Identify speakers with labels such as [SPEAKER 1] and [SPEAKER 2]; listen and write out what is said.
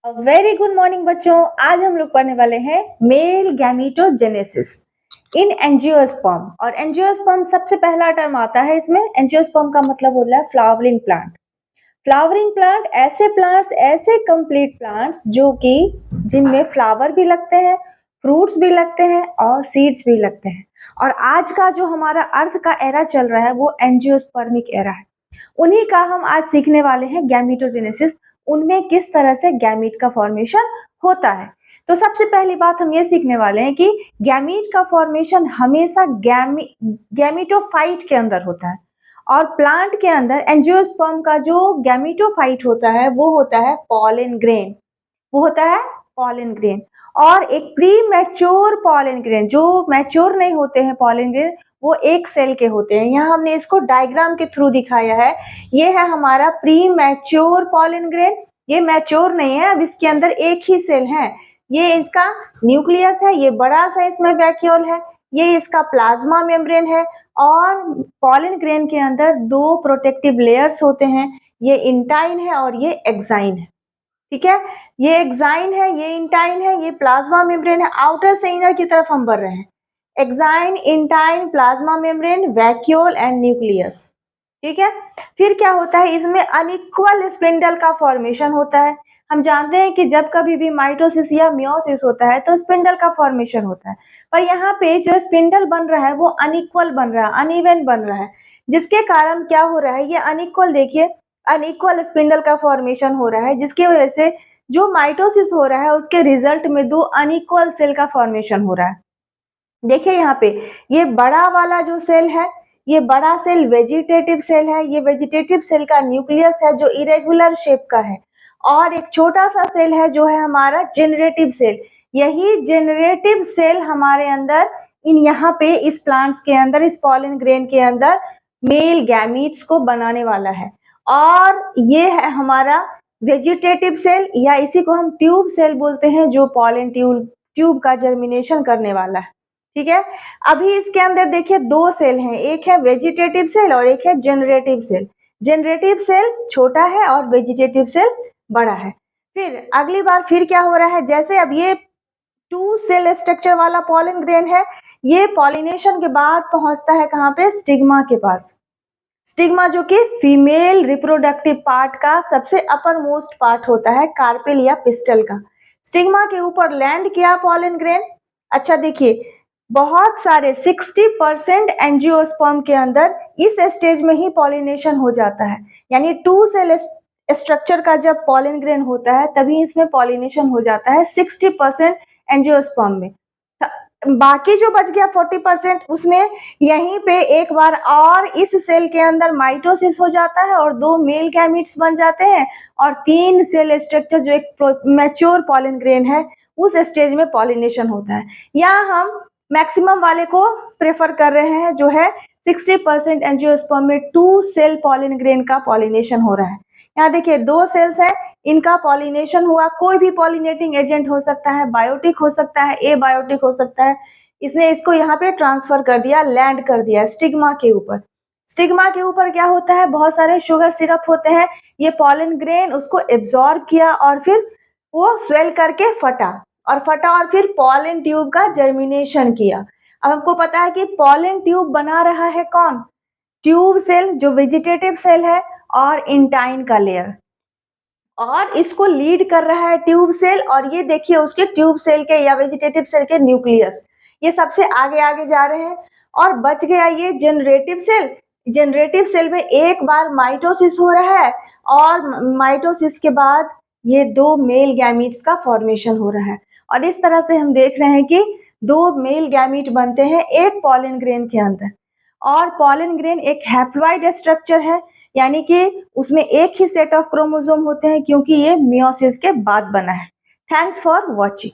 [SPEAKER 1] Very good morning बच्चों। आज हम लोग पढ़ने वाले हैं मेल गैमीटोजेनेसिस इन एंजियोस्पर्म। और एंजियोस्पर्म सबसे पहला टर्म आता है इसमें। एंजियोस्पर्म का मतलब होता है फ्लावरिंग प्लांट। फ्लावरिंग प्लांट ऐसे प्लांट्स, ऐसे कंप्लीट प्लांट्स जो कि जिनमें फ्लावर भी लगते हैं, फ्रूट्स भी लगते हैं और सीड्स भी लगते हैं। और आज का जो हमारा अर्थ का एरा चल रहा है वो एंजियोस्पर्मिक एरा है। उन्हीं का हम आज सीखने वाले हैं गैमीटोजेनेसिस। उनमें किस तरह से गैमीट का फॉर्मेशन होता है। तो सबसे पहली बात हम ये सीखने वाले हैं कि गैमीट का फॉर्मेशन हमेशा गैमीटोफाइट के अंदर होता है। और प्लांट के अंदर एंजियोस्पर्म का जो गैमीटोफाइट होता है वो होता है पॉलन ग्रेन। वो होता है पॉलन ग्रेन। और एक प्री मैच्योर पॉलन ग्रेन, जो मैच्योर नहीं होते हैं पॉलन ग्रेन, वो एक सेल के होते हैं। यहाँ हमने इसको डायग्राम के थ्रू दिखाया है। ये है हमारा प्री मैच्योर पॉलन ग्रेन। ये मैच्योर नहीं है, अब इसके अंदर एक ही सेल है। ये इसका न्यूक्लियस है, ये बड़ा सा इसमें वैक्यूल है, ये इसका प्लाज्मा मेम्ब्रेन है। और पॉलन ग्रेन के अंदर दो प्रोटेक्टिव लेयर्स होते हैं, ये इंटाइन है और ये एक्साइन है। ठीक है, ये एक्साइन है, ये इंटाइन है, ये प्लाज्मा मेम्ब्रेन है। आउटर से इनर की तरफ हम बढ़ रहे हैं। Exine, intine, plasma membrane, vacuole and nucleus. ठीक है, फिर क्या होता है, इसमें अनइक्वल स्पिंडल का फॉर्मेशन होता है। हम जानते हैं कि जब कभी भी माइटोसिस या मियोसिस होता है तो स्पिंडल का फॉर्मेशन होता है। पर यहाँ पे जो स्पिंडल बन रहा है वो अनइक्वल बन रहा है, अनइवन बन रहा है, जिसके कारण क्या हो रहा है, ये अनइक्वल, देखिए अनइक्वल स्पिंडल का फॉर्मेशन हो रहा है, जिसकी वजह से जो माइटोसिस हो रहा है उसके रिजल्ट में दो अनइक्वल सेल का फॉर्मेशन हो रहा है। देखिए यहाँ पे ये बड़ा वाला जो सेल है, ये बड़ा सेल वेजिटेटिव सेल है। ये वेजिटेटिव सेल का न्यूक्लियस है जो इरेगुलर शेप का है। और एक छोटा सा सेल है जो है हमारा जेनरेटिव सेल। यही जेनरेटिव सेल हमारे अंदर इन यहाँ पे इस प्लांट्स के अंदर, इस पॉलन ग्रेन के अंदर मेल गैमीट्स को बनाने वाला है। और ये है हमारा वेजिटेटिव सेल, या इसी को हम ट्यूब सेल बोलते हैं, जो पॉलन ट्यूब का जर्मिनेशन करने वाला है। ठीक है, अभी इसके अंदर देखिए दो सेल हैं, एक है वेजिटेटिव सेल और एक है जेनरेटिव सेल। जेनरेटिव सेल छोटा है और वेजिटेटिव सेल बड़ा है। फिर अगली बार फिर क्या हो रहा है, जैसे अब ये टू सेल स्ट्रक्चर वाला पॉलन ग्रेन है, ये पॉलिनेशन के बाद पहुंचता है कहाँ पे, स्टिग्मा के पास। स्टिग्मा जो कि फीमेल रिप्रोडक्टिव पार्ट का सबसे अपर मोस्ट पार्ट होता है, कार्पेल या पिस्टल का। स्टिग्मा के ऊपर लैंड किया पॉलन ग्रेन। अच्छा देखिए, बहुत सारे 60% एंजियोस्पर्म के अंदर इस स्टेज में ही पॉलिनेशन हो जाता है। यानी टू सेल स्ट्रक्चर का जब पॉलन ग्रेन होता है तभी इसमें पॉलिनेशन हो जाता है 60% एंजियोस्पर्म में। बाकी जो बच गया 40%, उसमें यहीं पे एक बार और इस सेल के अंदर माइटोसिस हो जाता है और दो मेल गैमीट्स बन जाते हैं। और तीन सेल स्ट्रक्चर जो एक मैच्योर पॉलन ग्रेन है उस स्टेज में पॉलिनेशन होता है। यहाँ हम मैक्सिमम वाले को प्रेफर कर रहे हैं, जो है 60% एंजियोस्पर्म में टू सेल पॉलन ग्रेन का पॉलिनेशन हो रहा है। यहाँ देखिए दो सेल्स है, इनका पॉलिनेशन हुआ। कोई भी पॉलिनेटिंग एजेंट हो सकता है, बायोटिक हो सकता है, एबायोटिक हो सकता है। इसने इसको यहाँ पे ट्रांसफर कर दिया, लैंड कर दिया स्टिग्मा के ऊपर। स्टिग्मा के ऊपर क्या होता है, बहुत सारे शुगर सिरप होते हैं। ये पॉलन ग्रेन उसको एब्जॉर्ब किया और फिर वो स्वेल करके फटा और फिर पॉलन ट्यूब का जर्मिनेशन किया। अब हमको पता है कि पॉलन ट्यूब बना रहा है कौन, ट्यूब सेल जो वेजिटेटिव सेल है और इंटाइन का लेयर, और इसको लीड कर रहा है ट्यूब सेल। और ये देखिए उसके ट्यूब सेल के या वेजिटेटिव सेल के न्यूक्लियस, ये सबसे आगे आगे जा रहे हैं। और बच गया ये जेनरेटिव सेल। जेनरेटिव सेल में एक बार माइटोसिस हो रहा है और माइटोसिस के बाद ये दो मेल गैमीट्स का फॉर्मेशन हो रहा है। और इस तरह से हम देख रहे हैं कि दो मेल गैमीट बनते हैं एक पॉलन ग्रेन के अंदर। और पॉलन ग्रेन एक हैप्लॉइड स्ट्रक्चर है, यानी कि उसमें एक ही सेट ऑफ क्रोमोसोम होते हैं, क्योंकि ये मियोसिस के बाद बना है। Thanks for watching.